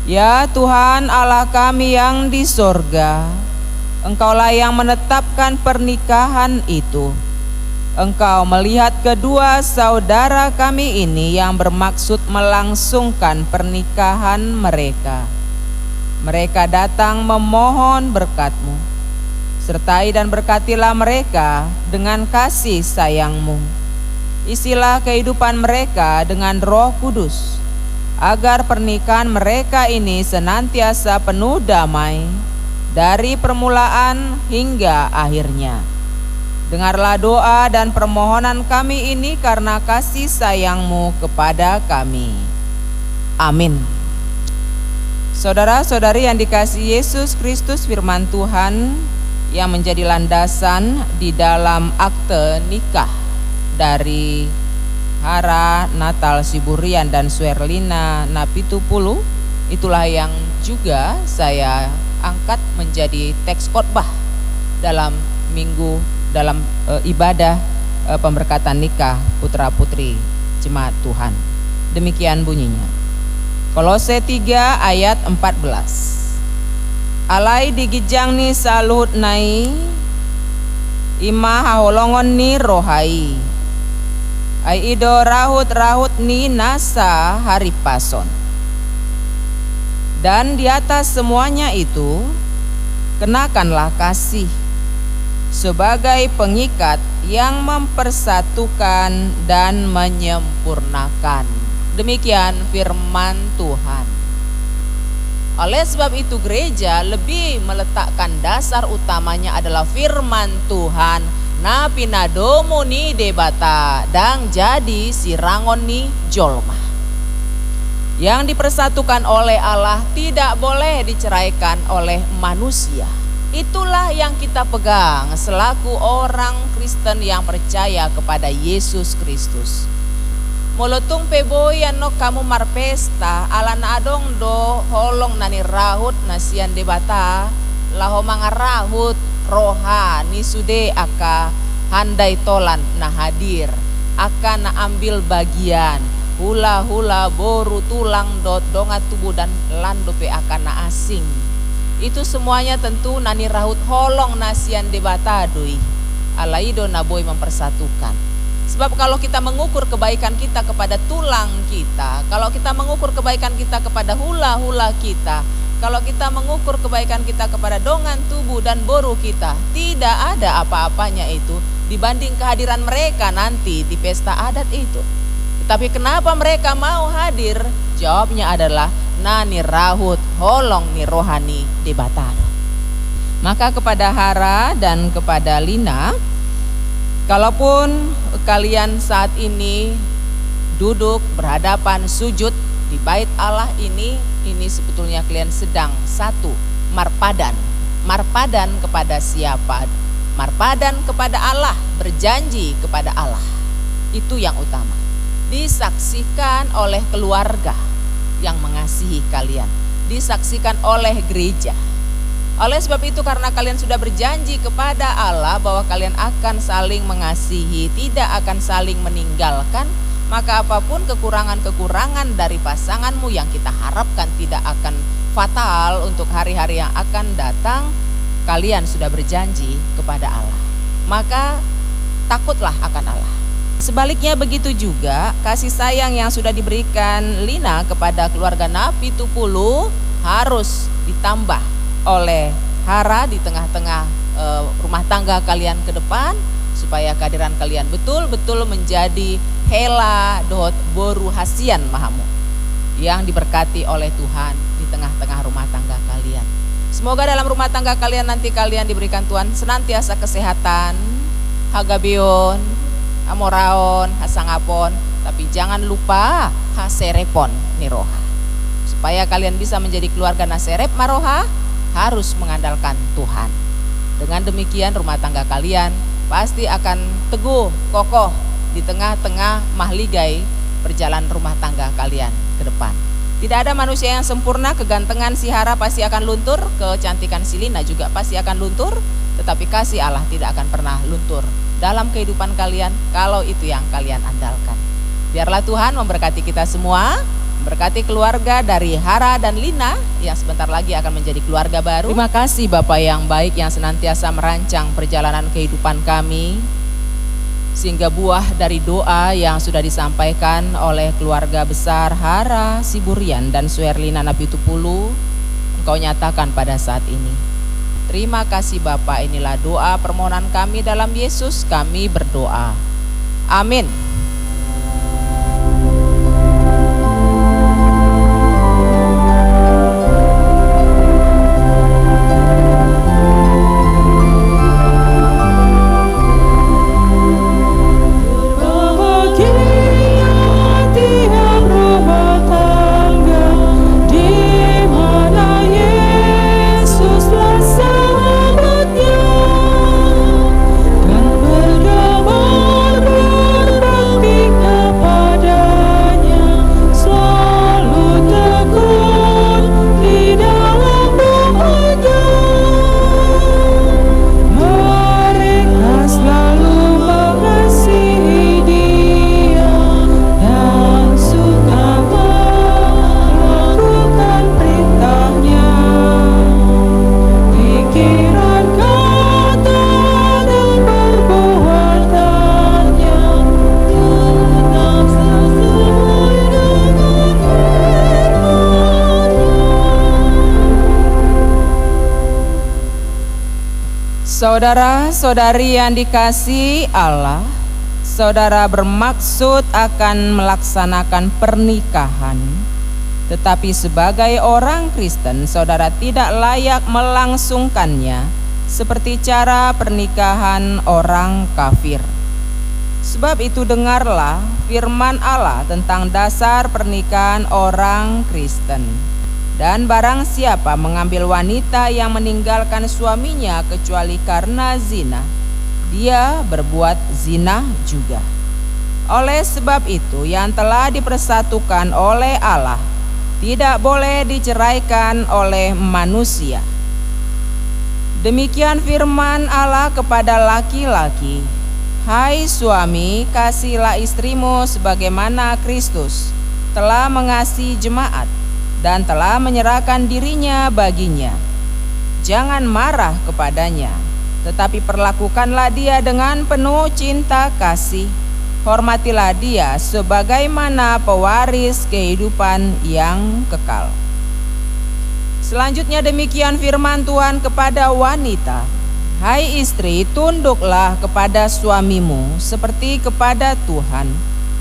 Ya Tuhan Allah kami yang di sorga, Engkaulah yang menetapkan pernikahan itu. Engkau melihat kedua saudara kami ini yang bermaksud melangsungkan pernikahan mereka. Mereka datang memohon berkat-Mu. Sertai dan berkatilah mereka dengan kasih sayang-Mu. Isilah kehidupan mereka dengan Roh Kudus, agar pernikahan mereka ini senantiasa penuh damai dari permulaan hingga akhirnya. Dengarlah doa dan permohonan kami ini karena kasih sayang-Mu kepada kami. Amin. Saudara-saudari yang dikasihi Yesus Kristus, firman Tuhan yang menjadi landasan di dalam akte nikah dari Hara Natal Siburian dan Suerlina Napitupulu, itulah yang juga saya angkat menjadi teks khotbah dalam ibadah pemberkatan nikah putra putri jemaat Tuhan. Demikian bunyinya. Kolose 3 ayat 14. Alai digijang ni salut nai ima haholongon ni rohai ai ido rahut ni nasa haripason. Dan di atas semuanya itu kenakanlah kasih sebagai pengikat yang mempersatukan dan menyempurnakan. Demikian firman Tuhan. Oleh sebab itu gereja lebih meletakkan dasar utamanya adalah firman Tuhan. Na pinadomo ni debata dang jadi sirangon ni jolma. Yang dipersatukan oleh Allah tidak boleh diceraikan oleh manusia. Itulah yang kita pegang selaku orang Kristen yang percaya kepada Yesus Kristus. Molotung peboyan no kamu marpesta alana adong do holong nani rahut nasian debata laho mangarahut roha ni sude aka handai tolan na hadir akan na ambil bagian hula boru tulang dot donga tubuh dan lando pe akan na asing. Itu semuanya tentu nani rahut holong nasian debata doi alaido na boy mempersatukan. Sebab kalau kita mengukur kebaikan kita kepada tulang kita, kalau kita mengukur kebaikan kita kepada hula kita, kalau kita mengukur kebaikan kita kepada dongan tubuh dan boru kita, tidak ada apa-apanya itu dibanding kehadiran mereka nanti di pesta adat itu. Tetapi kenapa mereka mau hadir? Jawabnya adalah nani rahut holong ni rohani debatar. Maka kepada Hara dan kepada Lina, kalaupun kalian saat ini duduk berhadapan sujud di bait Allah ini sebetulnya kalian sedang satu marpadan. Marpadan kepada siapa? Marpadan kepada Allah, berjanji kepada Allah. Itu yang utama. Disaksikan oleh keluarga yang mengasihi kalian, disaksikan oleh gereja. Oleh sebab itu karena kalian sudah berjanji kepada Allah bahwa kalian akan saling mengasihi, tidak akan saling meninggalkan, maka apapun kekurangan-kekurangan dari pasanganmu yang kita harapkan tidak akan fatal untuk hari-hari yang akan datang, kalian sudah berjanji kepada Allah. Maka takutlah akan Allah. Sebaliknya begitu juga kasih sayang yang sudah diberikan Lina kepada keluarga Napitupulu harus ditambah oleh Hara di tengah-tengah rumah tangga kalian ke depan, supaya kehadiran kalian betul-betul menjadi hela dot boru hasian mahamu yang diberkati oleh Tuhan di tengah-tengah rumah tangga kalian. Semoga dalam rumah tangga kalian nanti kalian diberikan Tuhan senantiasa kesehatan, hagabion, amoraon, hasangapon, tapi jangan lupa haserepon niroha. Supaya kalian bisa menjadi keluarga naserep maroha, harus mengandalkan Tuhan. Dengan demikian rumah tangga kalian pasti akan teguh, kokoh di tengah-tengah mahligai perjalanan rumah tangga kalian ke depan. Tidak ada manusia yang sempurna, kegantengan si Hara pasti akan luntur, kecantikan si Lina juga pasti akan luntur, tetapi kasih Allah tidak akan pernah luntur dalam kehidupan kalian kalau itu yang kalian andalkan. Biarlah Tuhan memberkati kita semua. Berkati keluarga dari Hara dan Lina yang sebentar lagi akan menjadi keluarga baru. Terima kasih Bapa yang baik yang senantiasa merancang perjalanan kehidupan kami, sehingga buah dari doa yang sudah disampaikan oleh keluarga besar Hara Siburian dan Suherlina Napitupulu Engkau nyatakan pada saat ini. Terima kasih Bapa, inilah doa permohonan kami dalam Yesus kami berdoa. Amin. Saudara-saudari yang dikasihi Allah, saudara bermaksud akan melaksanakan pernikahan, tetapi sebagai orang Kristen, saudara tidak layak melangsungkannya seperti cara pernikahan orang kafir. Sebab itu dengarlah firman Allah tentang dasar pernikahan orang Kristen. Dan barang siapa mengambil wanita yang meninggalkan suaminya kecuali karena zina, dia berbuat zina juga. Oleh sebab itu, yang telah dipersatukan oleh Allah tidak boleh diceraikan oleh manusia. Demikian firman Allah kepada laki-laki. Hai suami, kasihilah istrimu sebagaimana Kristus telah mengasihi jemaat dan telah menyerahkan dirinya baginya. Jangan marah kepadanya, tetapi perlakukanlah dia dengan penuh cinta kasih. Hormatilah dia sebagaimana pewaris kehidupan yang kekal. Selanjutnya demikian firman Tuhan kepada wanita. Hai istri, tunduklah kepada suamimu seperti kepada Tuhan,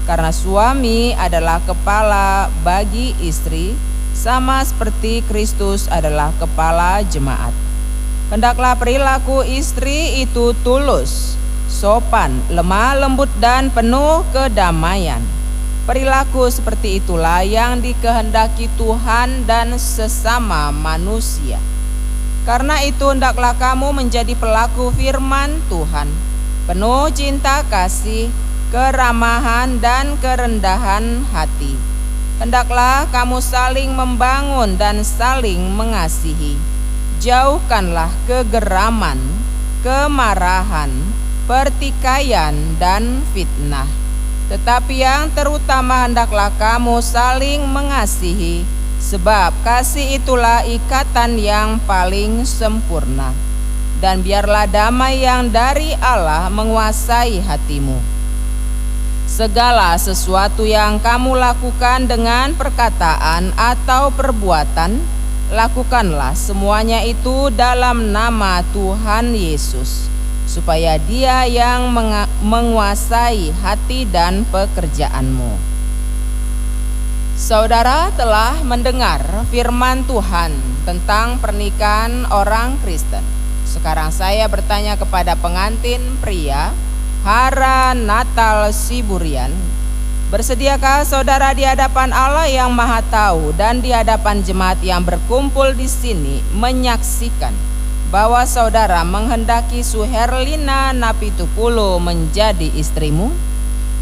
karena suami adalah kepala bagi istri, sama seperti Kristus adalah kepala jemaat. Hendaklah perilaku istri itu tulus, sopan, lemah lembut dan penuh kedamaian. Perilaku seperti itulah yang dikehendaki Tuhan dan sesama manusia. Karena itu hendaklah kamu menjadi pelaku firman Tuhan, penuh cinta kasih, keramahan dan kerendahan hati. Hendaklah kamu saling membangun dan saling mengasihi. Jauhkanlah kegeraman, kemarahan, pertikaian, dan fitnah. Tetapi yang terutama hendaklah kamu saling mengasihi, sebab kasih itulah ikatan yang paling sempurna. Dan biarlah damai yang dari Allah menguasai hatimu. Segala sesuatu yang kamu lakukan dengan perkataan atau perbuatan, lakukanlah semuanya itu dalam nama Tuhan Yesus, supaya Dia yang menguasai hati dan pekerjaanmu. Saudara telah mendengar firman Tuhan tentang pernikahan orang Kristen. Sekarang saya bertanya kepada pengantin pria Hara Natal Siburian, bersediakah saudara di hadapan Allah yang Maha Tahu dan di hadapan jemaat yang berkumpul di sini menyaksikan bahwa saudara menghendaki Suherlina Napitupulu menjadi istrimu?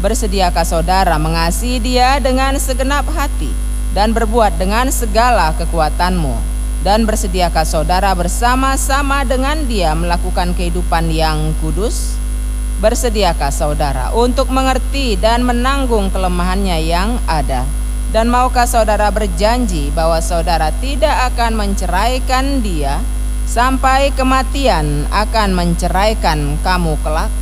Bersediakah saudara mengasihi dia dengan segenap hati dan berbuat dengan segala kekuatanmu? Dan bersediakah saudara bersama-sama dengan dia melakukan kehidupan yang kudus? Bersediakah saudara untuk mengerti dan menanggung kelemahannya yang ada Dan maukah saudara berjanji bahwa saudara tidak akan menceraikan dia sampai kematian akan menceraikan kamu kelak?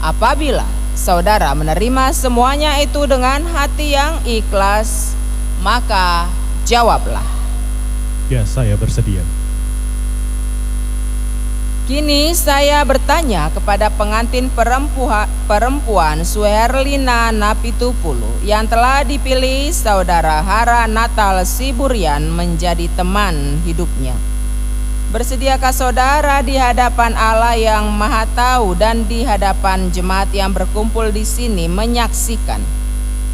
Apabila saudara menerima semuanya itu dengan hati yang ikhlas, maka jawablah, Ya, saya bersedia. kini saya bertanya kepada pengantin perempuan Suherlina Napitupulu yang telah dipilih saudara Hara Natal Siburian menjadi teman hidupnya. Bersediakah saudara di hadapan Allah yang Maha Tahu dan di hadapan jemaat yang berkumpul di sini menyaksikan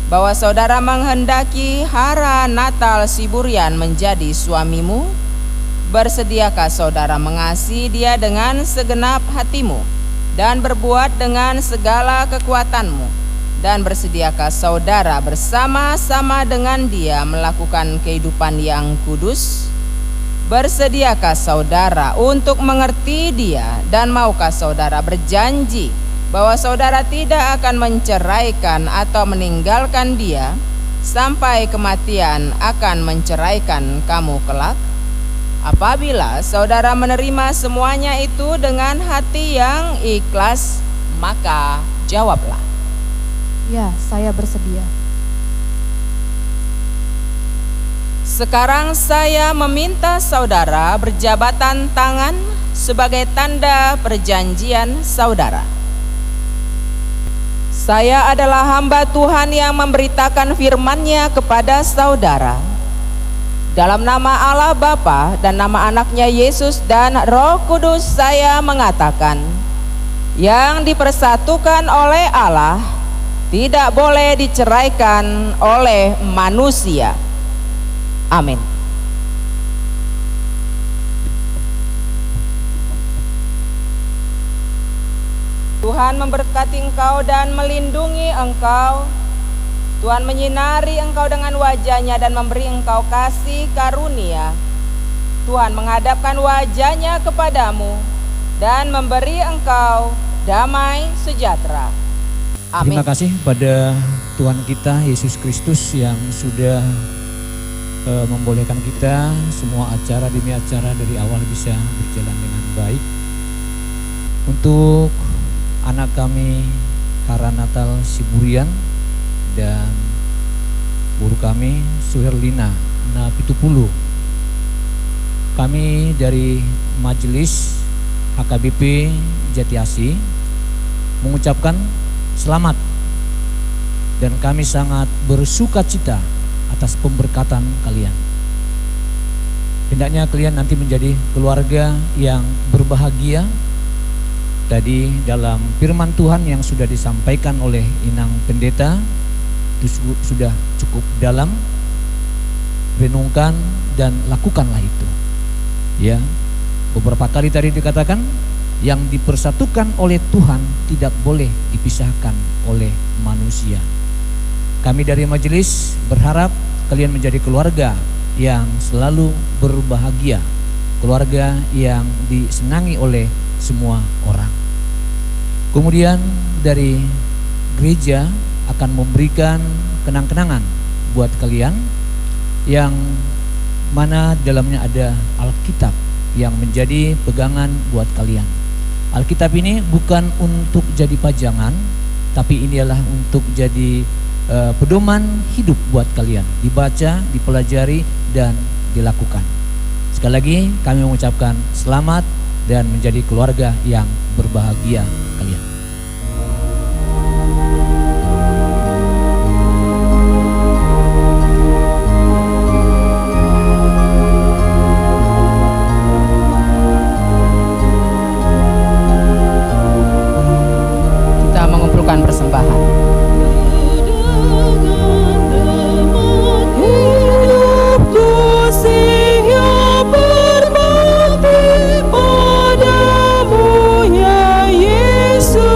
bahwa saudara menghendaki Hara Natal Siburian menjadi suamimu? Bersediakah saudara mengasihi dia dengan segenap hatimu dan berbuat dengan segala kekuatanmu? Dan bersediakah saudara bersama-sama dengan dia melakukan kehidupan yang kudus? Bersediakah saudara untuk mengerti dia, dan maukah saudara berjanji bahwa saudara tidak akan menceraikan atau meninggalkan dia sampai kematian akan menceraikan kamu kelak? Apabila saudara menerima semuanya itu dengan hati yang ikhlas, maka jawablah, Ya, saya bersedia. Sekarang saya meminta saudara berjabatan tangan sebagai tanda perjanjian saudara. Saya adalah hamba Tuhan yang memberitakan firman-Nya kepada saudara. Dalam nama Allah Bapa dan nama anaknya Yesus dan Roh Kudus saya mengatakan, yang dipersatukan oleh Allah tidak boleh diceraikan oleh manusia. Amin. Tuhan memberkati engkau dan melindungi engkau. Tuhan menyinari engkau dengan wajah-Nya dan memberi engkau kasih karunia. Tuhan menghadapkan wajah-Nya kepadamu dan memberi engkau damai sejahtera. Amin. Terima kasih pada Tuhan kita Yesus Kristus yang sudah membolehkan kita semua acara demi acara dari awal bisa berjalan dengan baik. Untuk anak kami Hara Natal Siburian dan guru kami Suherlina Napitupulu, kami dari Majelis HKBP Jatiasi mengucapkan selamat, dan kami sangat bersukacita atas pemberkatan kalian. Hendaknya kalian nanti menjadi keluarga yang berbahagia. Tadi dalam firman Tuhan yang sudah disampaikan oleh Inang Pendeta itu sudah cukup dalam. Renungkan dan lakukanlah itu. Ya, beberapa kali tadi dikatakan yang dipersatukan oleh Tuhan tidak boleh dipisahkan oleh manusia. Kami dari majelis berharap kalian menjadi keluarga yang selalu berbahagia, keluarga yang disenangi oleh semua orang. Kemudian dari gereja akan memberikan kenang-kenangan buat kalian yang mana dalamnya ada Alkitab yang menjadi pegangan buat kalian. Alkitab ini bukan untuk jadi pajangan, tapi ini adalah untuk jadi pedoman hidup buat kalian, dibaca, dipelajari, dan dilakukan. Sekali lagi kami mengucapkan selamat dan menjadi keluarga yang berbahagia kalian. Kita mengumpulkan persembahan. Yesus.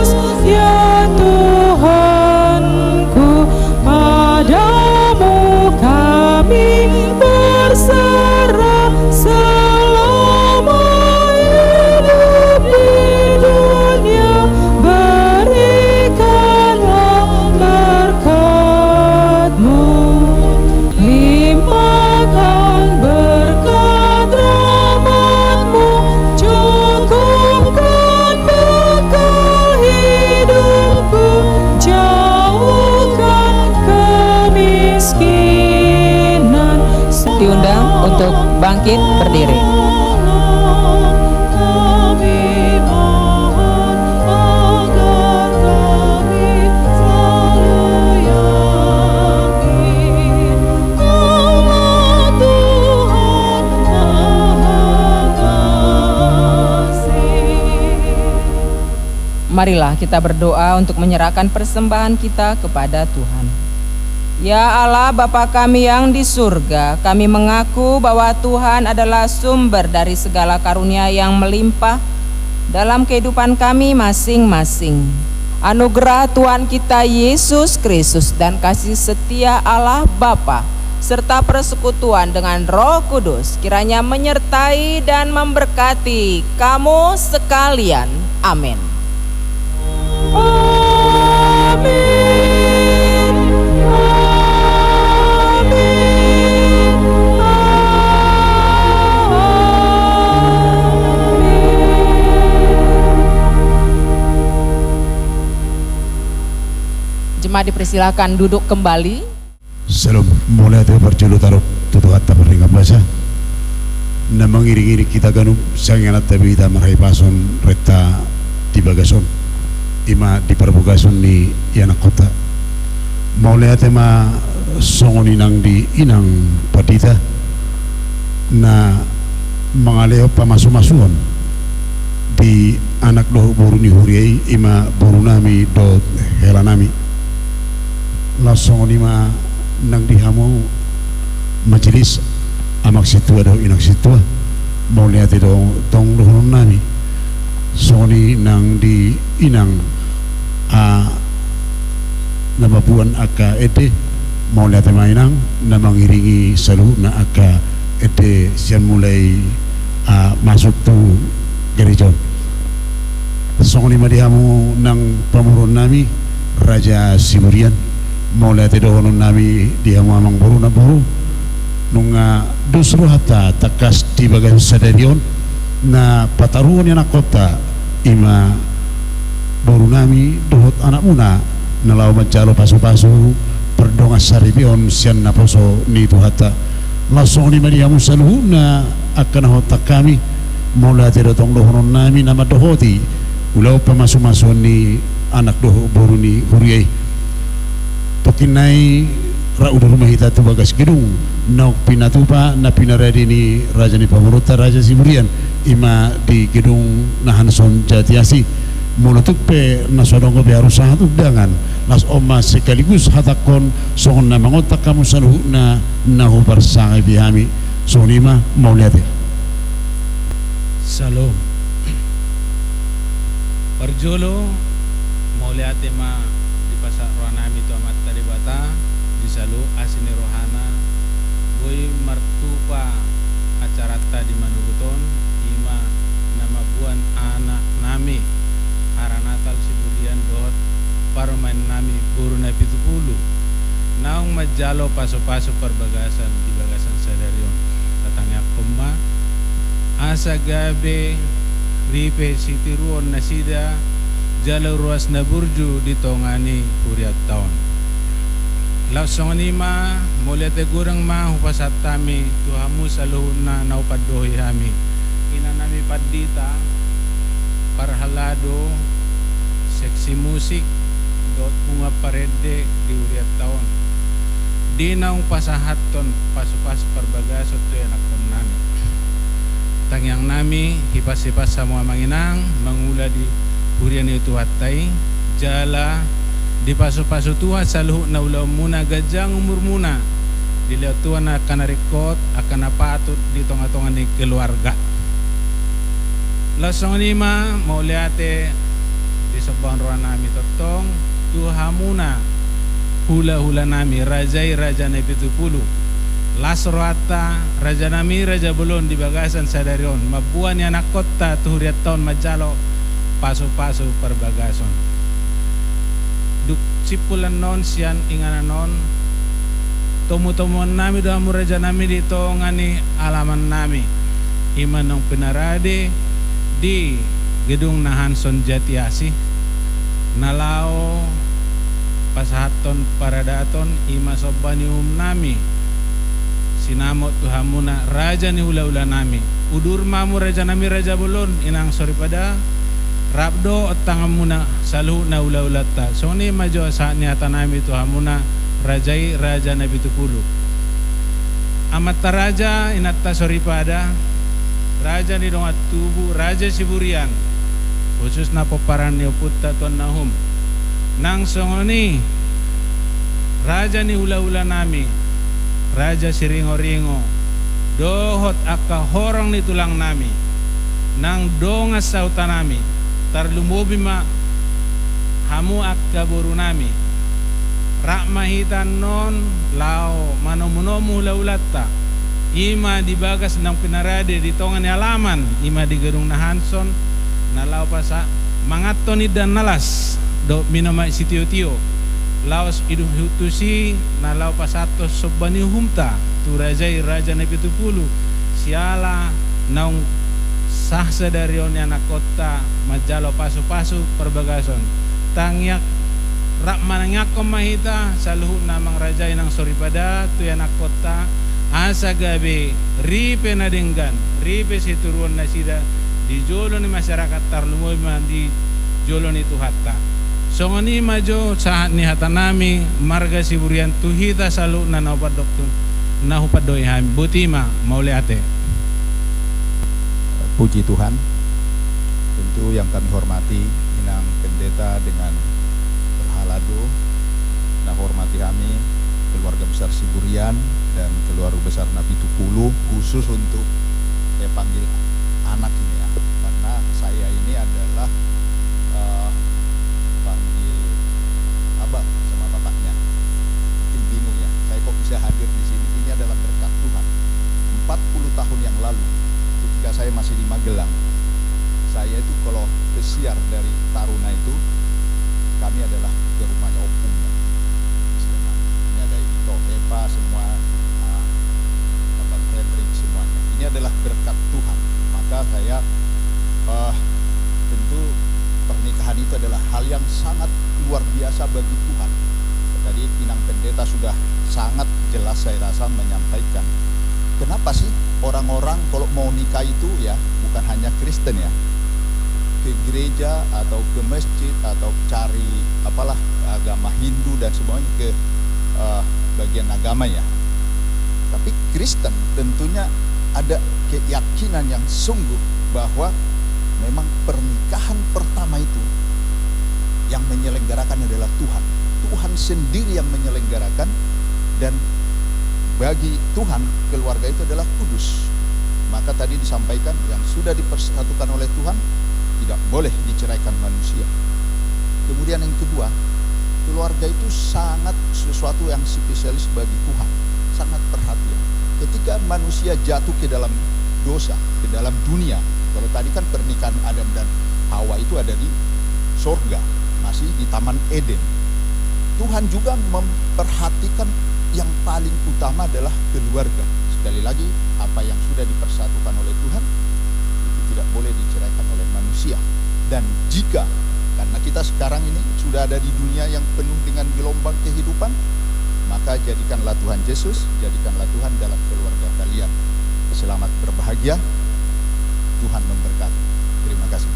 untuk bangkit berdiri. Marilah kita berdoa untuk menyerahkan persembahan kita kepada Tuhan. Ya Allah Bapa kami yang di surga, kami mengaku bahwa Tuhan adalah sumber dari segala karunia yang melimpah dalam kehidupan kami masing-masing. Anugerah Tuhan kita Yesus Kristus dan kasih setia Allah Bapa serta persekutuan dengan Roh Kudus kiranya menyertai dan memberkati kamu sekalian. Amin. Jemaat dipersilakan duduk kembali. Salam, mulai dari perjalanan taruh tutup hatta beringat bahasa. Na mengiring-iring kita ganum sangat tapi kita meraih pason reta di bagason. Ima di perbukason di anak kota. Mulai tema songon inang di inang patita. Na mengalih pamasuk-masukan di anak doh buru ni huriai ima buru nami do helanami. Langsung lima nang dihamu majelis amak situa do inak situa mau lihat itu tong dohon nami soni nang di inang nama buan aka ede mau lihat mainang nama ngiringi selalu na aka ede sian mulai masuk tu gereja soni madihamu nang pamurun nami Raja Siburian mau lihat dohon nami dia mau amang buru na buru nunga dusru hata takas di bagian stadion na pataruan yang kota ima buru nami dohot anak muna nalau mencalo pasu-pasu perdonga saripion sian na poso ni tu hata langsung ni media musalu na akan hota kami mau lihat dotong dohon nami nama dohoti ulau pemasu-masu ni anak doho buru ni huriai tokinai raudu rumah kita tu bagas gedung nak pinatupa na pinaradi ni Raja ni Pamuruta Raja Siburian ima di gedung Nahanson Jatiasi mulutuk pe nasodongo be harus satu dengan las oma sekaligus hatakon songon na mangotak kamu saluh na nahu barsangai bihami sonima mau lihat. Salam. Parjolo mau lihat ma di pasar Rohanami tu amat tadi bata di salu asini rohana boy martupa acara tadi manuguton ima nama buan anak nami Haranatal Siburian dot parumain nami buruna pitupulu naung majalo paso-paso perbagasan di bagasan sadarion tatangnya koma asa gabe ripe sitiruon nasida jalo ruas na burju ditongani huriat taon langsung nima mulia tegurang ma hupasat tami tuhamu saluh na naupadohi hami ina nami padita parhalado seksi musik dot bunga parede di huriat taon di naung pasahaton pasu-pasu perbagaso tu anak nami tangyang nami hipas-hipas semua manginang mangula di hurian itu hatai jala di pasu-pasu tua saluh na ulau muna gajang umur muna dilihat tua na akan rekod akan patut di tonga-tonga ni keluarga langsung lima mau liate di sebuah ruang nami totong tuhamuna hula-hula nami raja na pitupulu lasroata raja nami raja belon di bagasan sadarion mabuan anak kota tuhuriat tahun majalo paso-paso perbagason duk cipulan non sian ingana non tomu-tomuan nami doa raja nami dito ngani alaman nami iman nong pinarade di gedung Nahanson Jatiasi nalao pasahaton paradaton ima sobanium nami sinamot tuhamuna raja ni hula-hula nami udur mamu raja nami raja bolon inang sorry pada rabdo tangamuna salu na hula-hula ta so ni majo saat ni atanami tuhamuna rajai raja nabi tupulu amat raja inatta sorry pada raja ni dongat tubu raja siburian khusus na peparan ni putta tuan nahum nang songoni raja ni hula-hula nami raja siringo-ringo dohot aka horong ni tulang nami nang dongas sautanami tarlumubi ma hamu akka boru nami rakmahitan non lao manomunomu hula-hulatta ima di bagas nang pinarade di tongan ni alaman ima di gedung na Hanson na lao pasa mangatoni dan nalas do minoma sitio-tio laos idung hutusi na lao pasato sobani humta tu rajai raja na pitupulu siala naung sahsa dari oni anak kota majalo pasu-pasu perbagason tangyak rak manangakom mahita saluhu namang rajai nang soripada tu anak kota asa gabe ripe na denggan ripe situruan na sida di jolo ni masyarakat tarlumoy man di jolo ni tuhatta songoni majo saat ni hatanami marga siburian tuhita salu na naupad doktun na hupad doi ham butima maule ate. Puji Tuhan. Tentu yang kami hormati Inang Pendeta dengan Berhalado, nah hormati kami keluarga besar Siburian dan keluarga besar Nabi Tupulu, khusus untuk saya panggil anak ini ya, karena saya ini adalah panggil abang sama bapaknya. Mungkin bingung ya, saya kok bisa hadir di sini. Ini adalah berkat Tuhan. 40 tahun yang lalu, ketika saya masih di Magelang, saya itu kalau pesiar dari Taruna itu, kami adalah ke rumahnya opungnya. Ini ada Ito, Eva, semua, Bapak Henrik, semuanya. Ini adalah berkat Tuhan. Maka saya tentu pernikahan itu adalah hal yang sangat luar biasa bagi Tuhan. Tadi Inang Pendeta sudah sangat jelas saya rasa menyampaikan kenapa sih orang-orang kalau mau nikah itu ya bukan hanya Kristen ya, ke gereja atau ke masjid atau cari apalah agama Hindu dan semuanya ke bagian agama ya. Tapi Kristen tentunya ada keyakinan yang sungguh bahwa memang pernikahan pertama itu yang menyelenggarakan adalah Tuhan. Tuhan sendiri yang menyelenggarakan, dan bagi Tuhan keluarga itu adalah kudus. Maka tadi disampaikan yang sudah dipersatukan oleh Tuhan tidak boleh diceraikan manusia. Kemudian yang kedua, keluarga itu sangat sesuatu yang spesialis bagi Tuhan, sangat perhatian. Ketika manusia jatuh ke dalam dosa, ke dalam dunia, kalau tadi kan pernikahan Adam dan Hawa itu ada di sorga, masih di Taman Eden. Tuhan juga memperhatikan yang paling utama adalah keluarga. Sekali lagi, apa yang sudah dipersatukan oleh Tuhan itu tidak boleh diceraikan oleh manusia. Dan jika karena kita sekarang ini sudah ada di dunia yang penuh dengan gelombang kehidupan, maka jadikanlah Tuhan Yesus, jadikanlah Tuhan dalam keluarga kalian. Selamat berbahagia, Tuhan memberkati. Terima kasih.